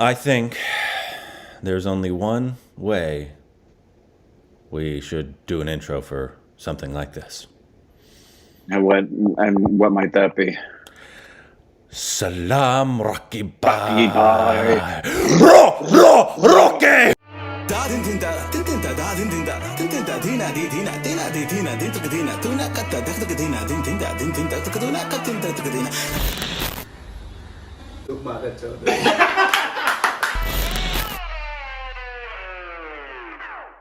I think there's only one way we should do an intro for something like this. And what might that be? Salam Rocky Rocky Bye. bye. Rocky!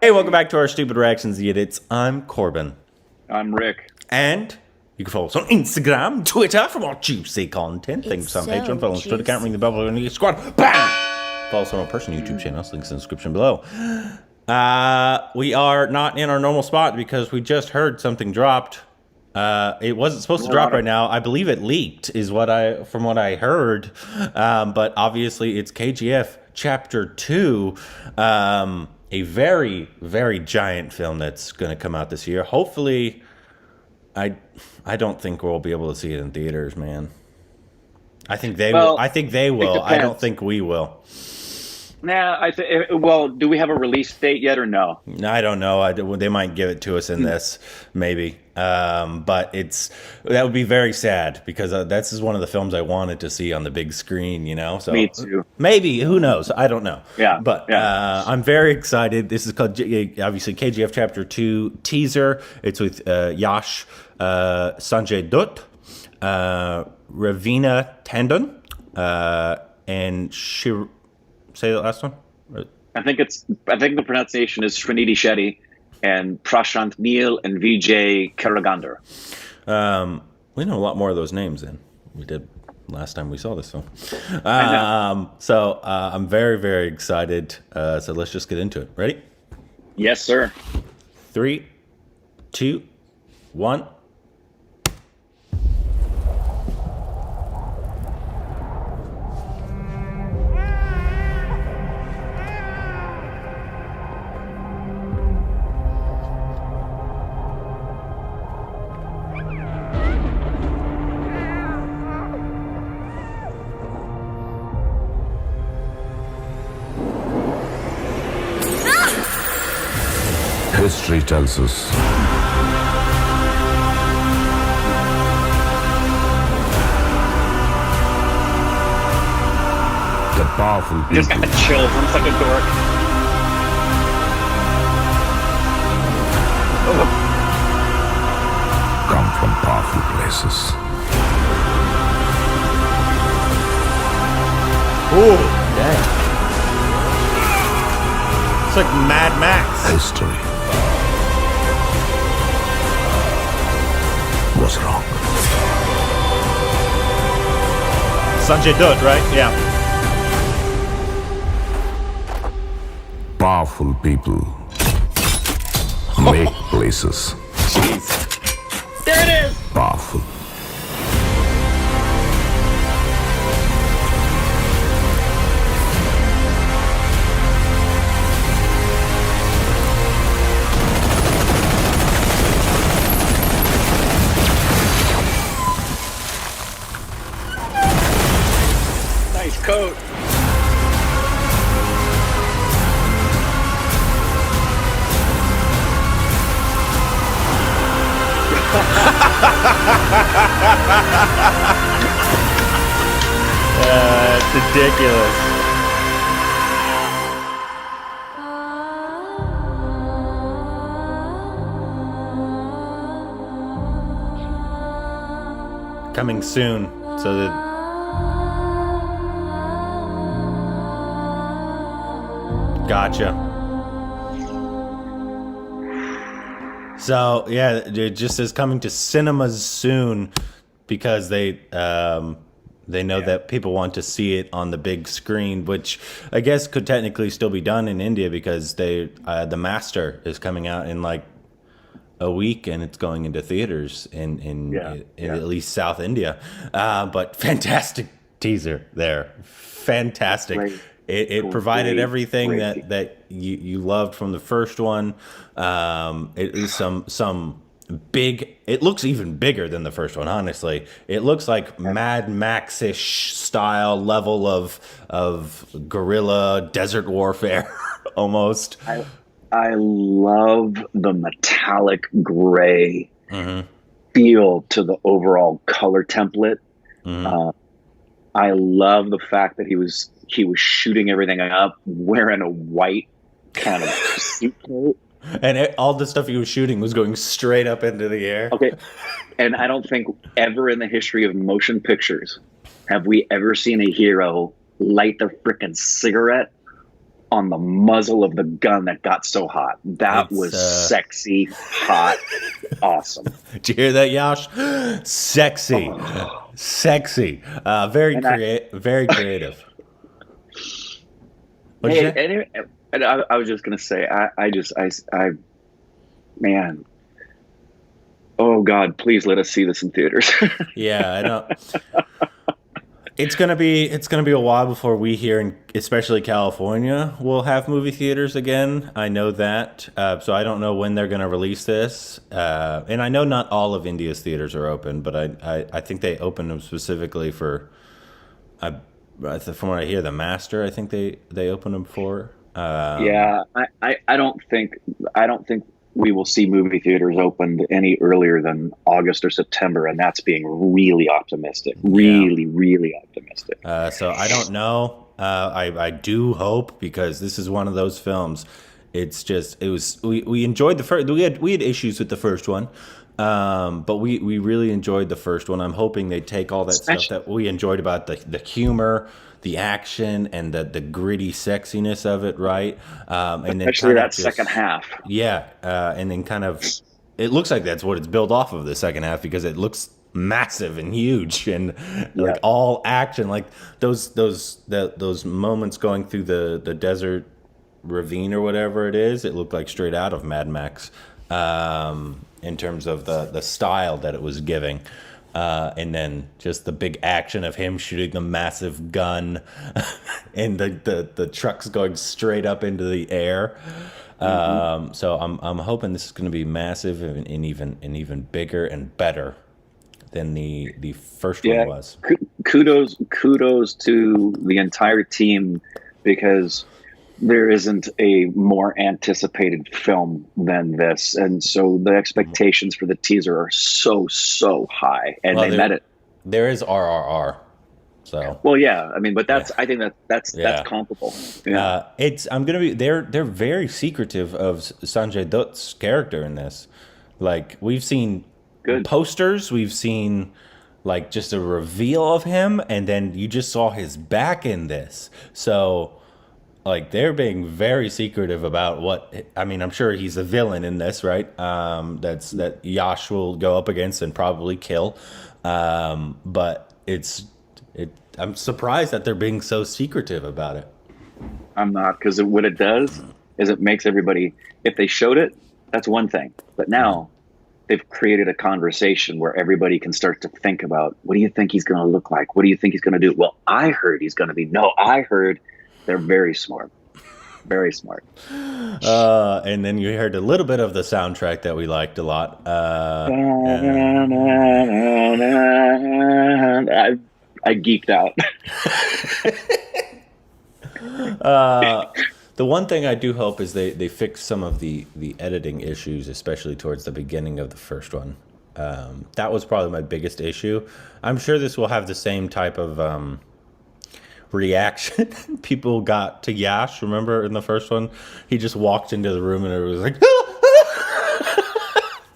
Hey, welcome back to our Stupid Reactions Edits. I'm Corbin. I'm Rick. And you can follow us on Instagram, Twitter for more juicy content. Thanks on so Patreon. Follow us on Twitter, can't ring the bell, and you squad. Bam! Follow us on our personal YouTube channels. Links in the description below. We are not in our normal spot because we just heard something dropped. It wasn't supposed to drop right now. I believe it leaked, from what I heard. But obviously, it's KGF Chapter 2. A very, very giant film that's going to come out this year. Hopefully, I don't think we'll be able to see it in theaters, man. I think they will. I think they will. I don't think we will. Nah, well, do we have a release date yet or no? I don't know. They might give it to us in this, maybe. But that would be very sad because this is one of the films I wanted to see on the big screen, you know? So Me too. Maybe, who knows? I don't know. Yeah. But I'm very excited. This is called, obviously, KGF Chapter 2 teaser. It's with Yash, Sanjay Dutt, Raveena Tandon, and say the last one? I think the pronunciation is Srinidhi Shetty and Prashant Neil and Vijay Karagandar. We know a lot more of those names than we did last time we saw this film. So I'm very, very excited. So let's just get into it. Ready? Yes, sir. 3, 2, 1. History tells us that powerful Just people got chills. I'm such a dork. come from powerful places. Ooh, dang. It's like Mad Max. History was wrong. Sanjay Dutt, right? Yeah. Powerful people make places Jeez. There it is. powerful. Nice coat. It's ridiculous. Coming soon, so that gotcha. So yeah, it just says coming to cinemas soon because they know that people want to see it on the big screen, which I guess could technically still be done in India because the Master is coming out in like a week and it's going into theaters in at least South India. But fantastic teaser there, fantastic. Great. It provided everything that you loved from the first one. It is some big. It looks even bigger than the first one, honestly. It looks like Mad Max-ish style level of guerrilla desert warfare almost. I love the metallic gray feel to the overall color template. I love the fact that he was shooting everything up wearing a white kind of suit coat. And all the stuff he was shooting was going straight up into the air. Okay. And I don't think ever in the history of motion pictures have we ever seen a hero light the frickin' cigarette on the muzzle of the gun that got so hot. That was sexy, hot, awesome. Did you hear that, Yash? Sexy. Sexy. Very creative. And I was just going to say, man, oh God, please let us see this in theaters. Yeah, I know. It's gonna be a while before we here in especially California will have movie theaters again. I know that, so I don't know when they're gonna release this. And I know not all of India's theaters are open, but I think they opened them specifically for. From what I hear, the Master. I think they opened them for. Yeah, I don't think we will see movie theaters opened any earlier than August or September, and that's being really optimistic. Really optimistic. So I don't know. I do hope, because this is one of those films. We enjoyed the first. We had issues with the first one, but we really enjoyed the first one. I'm hoping they take all that stuff that we enjoyed about the humor, the action, and the gritty sexiness of it, right? And then especially that second half. Yeah, and then kind of, it looks like that's what it's built off of, the second half, because it looks massive and huge and like all action, like those moments going through the desert ravine or whatever it is. It looked like straight out of Mad Max, in terms of the style that it was giving. And then just the big action of him shooting the massive gun and the trucks going straight up into the air. So I'm hoping this is going to be massive and even bigger and better than the first one was. Kudos to the entire team, because there isn't a more anticipated film than this, and so the expectations for the teaser are so high, and they met it. There is RRR, so I mean, but I think that's comparable. Yeah, they're very secretive of Sanjay Dutt's character in this. Like, we've seen posters, we've seen like just a reveal of him, and then you just saw his back in this. So, like, they're being very secretive about what. I mean, I'm sure he's a villain in this, right? That Yash will go up against and probably kill. But I'm surprised that they're being so secretive about it. I'm not, because what it does is it makes everybody. If they showed it, that's one thing. But now they've created a conversation where everybody can start to think about, what do you think he's going to look like? What do you think he's going to do? Well, I heard he's going to be. No, I heard. They're very smart. Very smart. And then you heard a little bit of the soundtrack that we liked a lot. I geeked out. The one thing I do hope is they fix some of the editing issues, especially towards the beginning of the first one. That was probably my biggest issue. I'm sure this will have the same type of reaction people got to Yash. Remember in the first one, he just walked into the room and it was like,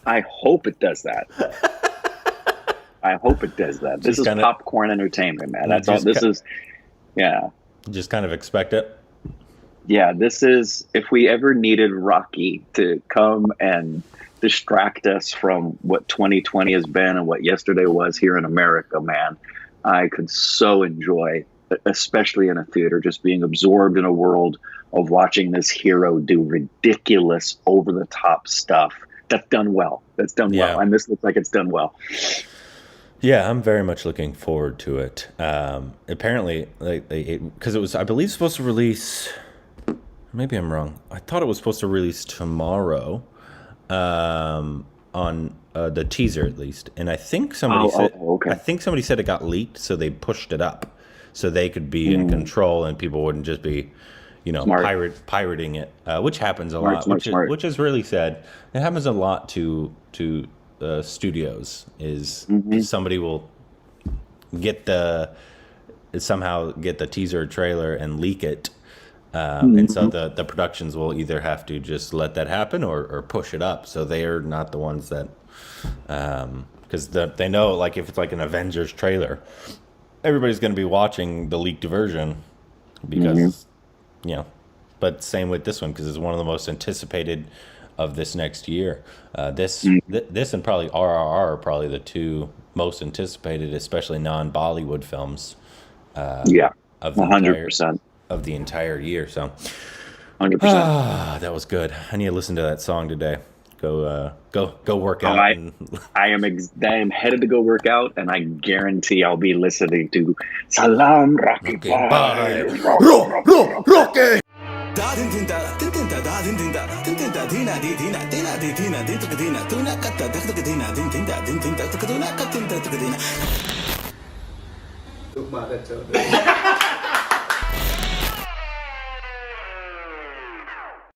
I hope it does that. I hope it does that. This is popcorn entertainment, man. That's all this is. Yeah. Just kind of expect it. Yeah, this is, if we ever needed Rocky to come and distract us from what 2020 has been and what yesterday was here in America, man, I could so enjoy, especially in a theater, just being absorbed in a world of watching this hero do ridiculous, over-the-top stuff that's done well. Well. And this looks like it's done well. Yeah, I'm very much looking forward to it. Apparently, because it was, I believe, supposed to release... Maybe I'm wrong. I thought it was supposed to release tomorrow. on the teaser at least, and I think somebody said okay. I think somebody said it got leaked, so they pushed it up so they could be in control and people wouldn't just be, pirating it, which happens a lot, which is really sad. It happens a lot to studios. Is somebody will somehow get the teaser trailer and leak it. And so the productions will either have to just let that happen or push it up. So they are not the ones that, because they know, like, if it's like an Avengers trailer, everybody's going to be watching the leaked version because, but same with this one, because it's one of the most anticipated of this next year. This and probably RRR are probably the two most anticipated, especially non-Bollywood films. Of the 100%. Of the entire year, so 100%. That was good. I need to listen to that song today. Go work out. I am headed to go work out, and I guarantee I'll be listening to Salam Rocky Bye. Rocky. Tugma ka, Chodo.